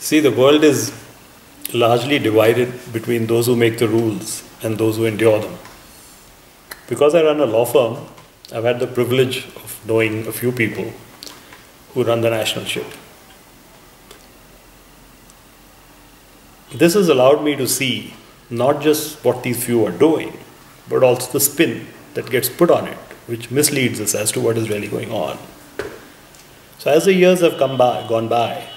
See, the world is largely divided between those who make the rules and those who endure them. Because I run a law firm, I've had the privilege of knowing a few people who run the national ship. This has allowed me to see not just what these few are doing, but also the spin that gets put on it, which misleads us as to what is really going on. So as the years have gone by,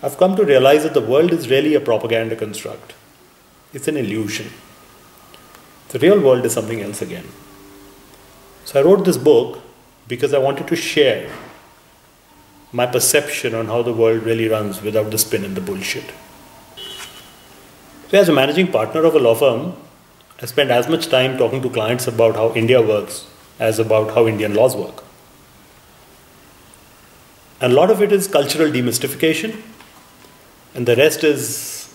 I've come to realize that the world is really a propaganda construct. It's an illusion. The real world is something else again. So I wrote this book because I wanted to share my perception on how the world really runs without the spin and the bullshit. So as a managing partner of a law firm, I spend as much time talking to clients about how India works as about how Indian laws work. And a lot of it is cultural demystification, and the rest is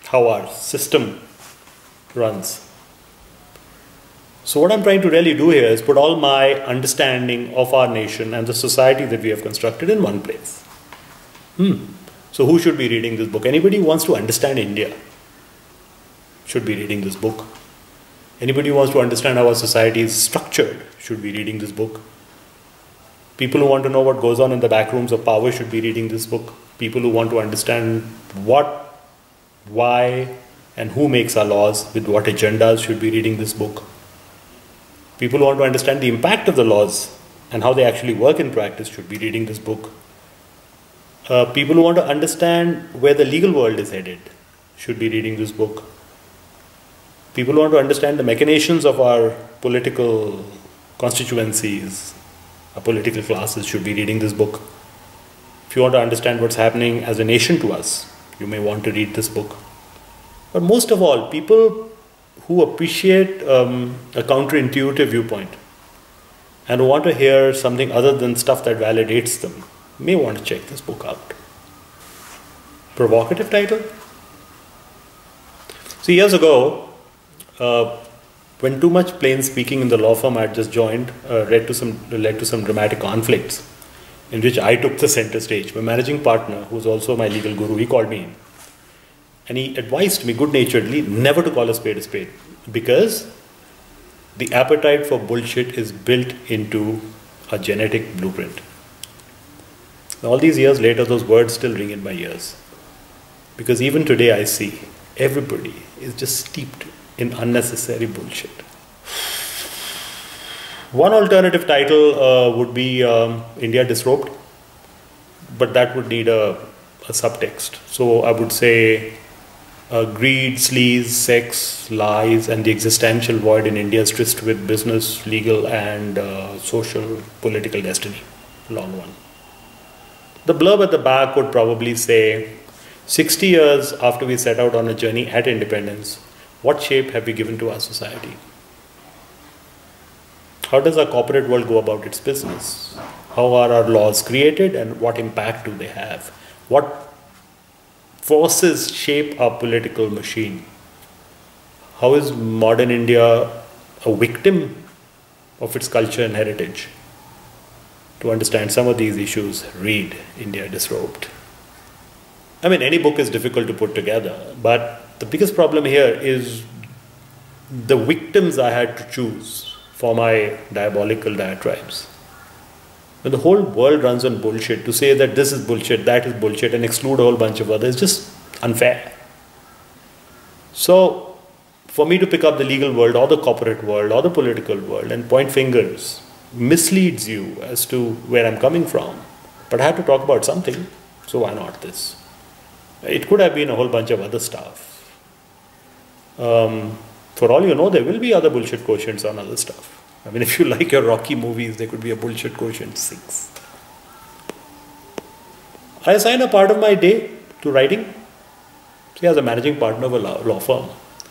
how our system runs. So what I'm trying to really do here is put all my understanding of our nation and the society that we have constructed in one place. So who should be reading this book? Anybody who wants to understand India should be reading this book. Anybody who wants to understand how our society is structured should be reading this book. People who want to know what goes on in the back rooms of power should be reading this book. People who want to understand what, why, and who makes our laws, with what agendas, should be reading this book. People who want to understand the impact of the laws and how they actually work in practice should be reading this book. People who want to understand where the legal world is headed should be reading this book. People who want to understand the machinations of our political constituencies, our political classes, should be reading this book. If you want to understand what's happening as a nation to us, you may want to read this book. But most of all, people who appreciate a counterintuitive viewpoint and who want to hear something other than stuff that validates them may want to check this book out. Provocative title? See, years ago, when too much plain speaking in the law firm I had just joined led to some dramatic conflicts in which I took the center stage. My managing partner, who was also my legal guru, he called me in. And he advised me good-naturedly never to call a spade because the appetite for bullshit is built into a genetic blueprint. All these years later, those words still ring in my ears. Because even today I see everybody is just steeped in unnecessary bullshit. One alternative title would be India Disrobed, but that would need a subtext. So I would say greed, sleaze, sex, lies, and the existential void in India is tryst with business, legal, and social, political destiny. Long one. The blurb at the back would probably say, 60 years after we set out on a journey at independence, what shape have we given to our society? How does our corporate world go about its business? How are our laws created and what impact do they have? What forces shape our political machine? How is modern India a victim of its culture and heritage? To understand some of these issues, read India Disrobed. I mean, any book is difficult to put together, but the biggest problem here is the victims I had to choose for my diabolical diatribes. When the whole world runs on bullshit, to say that this is bullshit, that is bullshit, and exclude a whole bunch of others is just unfair. So, for me to pick up the legal world or the corporate world or the political world and point fingers misleads you as to where I'm coming from. But I had to talk about something, so why not this? It could have been a whole bunch of other stuff. For all you know, there will be other bullshit quotients on other stuff. I mean, if you like your Rocky movies, there could be a bullshit quotient 6. I assign a part of my day to writing. See, as a managing partner of a law firm,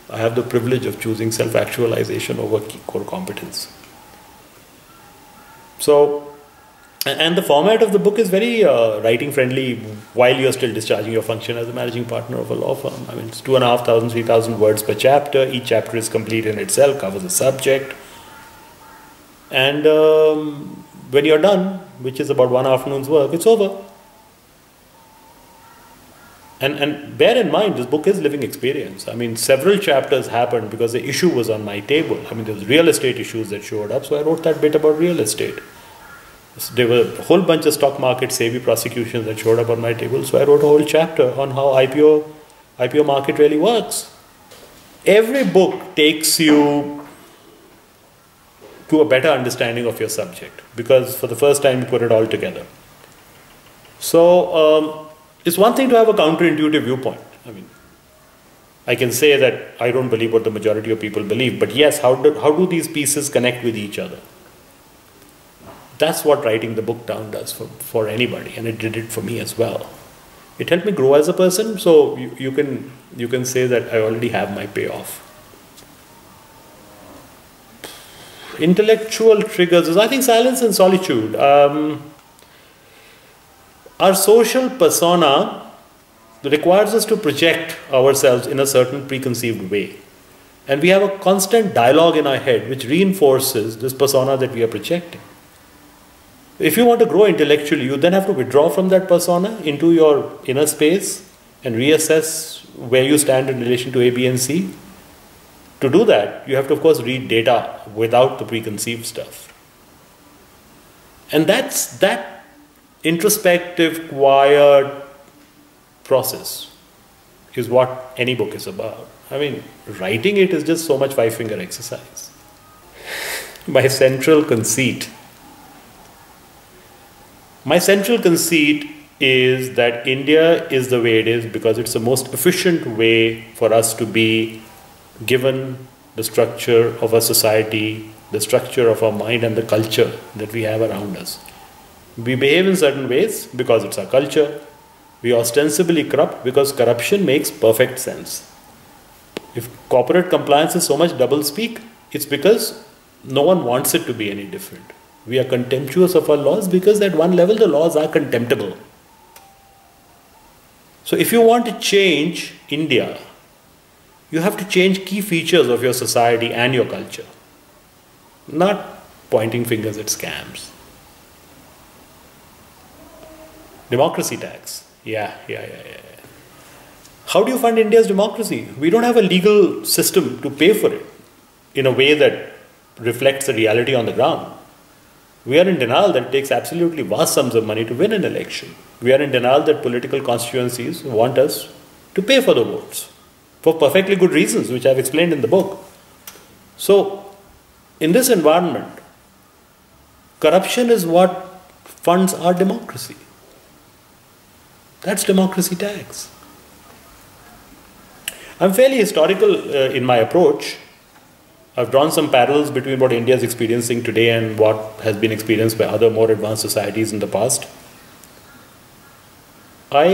I have the privilege of choosing self-actualization over core competence. So, and the format of the book is very writing friendly while you're still discharging your function as a managing partner of a law firm. I mean, it's 2,500, 3,000 words per chapter. Each chapter is complete in itself, covers a subject. And when you're done, which is about one afternoon's work, it's over. And bear in mind, this book is living experience. I mean, several chapters happened because the issue was on my table. I mean, there's real estate issues that showed up, so I wrote that bit about real estate. There were a whole bunch of stock market savvy prosecutions that showed up on my table, so I wrote a whole chapter on how IPO market really works. Every book takes you to a better understanding of your subject, because for the first time you put it all together. So it's one thing to have a counterintuitive viewpoint. I mean, I can say that I don't believe what the majority of people believe, but yes, how do these pieces connect with each other? That's what writing the book down does for anybody, and it did it for me as well. It helped me grow as a person, so you can say that I already have my payoff. Intellectual triggers, I think silence and solitude. Our social persona requires us to project ourselves in a certain preconceived way. And we have a constant dialogue in our head which reinforces this persona that we are projecting. If you want to grow intellectually, you then have to withdraw from that persona into your inner space and reassess where you stand in relation to A, B, and C. To do that, you have to, of course, read data without the preconceived stuff. And that introspective, quiet process is what any book is about. I mean, writing it is just so much five-finger exercise. My central conceit is that India is the way it is because it's the most efficient way for us to be, given the structure of our society, the structure of our mind, and the culture that we have around us. We behave in certain ways because it's our culture. We ostensibly corrupt because corruption makes perfect sense. If corporate compliance is so much doublespeak, it's because no one wants it to be any different. We are contemptuous of our laws because at one level the laws are contemptible. So if you want to change India, you have to change key features of your society and your culture, not pointing fingers at scams. Democracy tax. Yeah. How do you fund India's democracy? We don't have a legal system to pay for it in a way that reflects the reality on the ground. We are in denial that it takes absolutely vast sums of money to win an election. We are in denial that political constituencies want us to pay for the votes for perfectly good reasons, which I've explained in the book. So, in this environment, corruption is what funds our democracy. That's democracy tax. I'm fairly historical in my approach. I've drawn some parallels between what India is experiencing today and what has been experienced by other more advanced societies in the past. I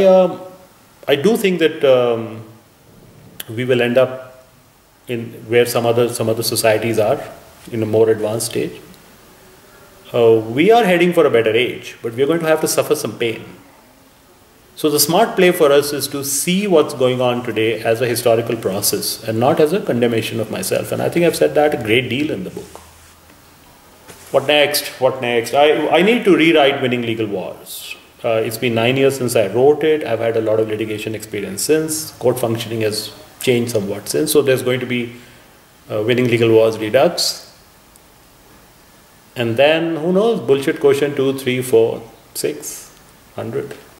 do think that we will end up in where some other societies are in a more advanced stage. We are heading for a better age, but we are going to have to suffer some pain. So the smart play for us is to see what's going on today as a historical process and not as a condemnation of myself. And I think I've said that a great deal in the book. What next? I need to rewrite Winning Legal Wars. It's been 9 years since I wrote it. I've had a lot of litigation experience since. Court functioning has changed somewhat since. So there's going to be Winning Legal Wars Redux. And then, who knows, bullshit quotient 2, 3, 4, 6, 100.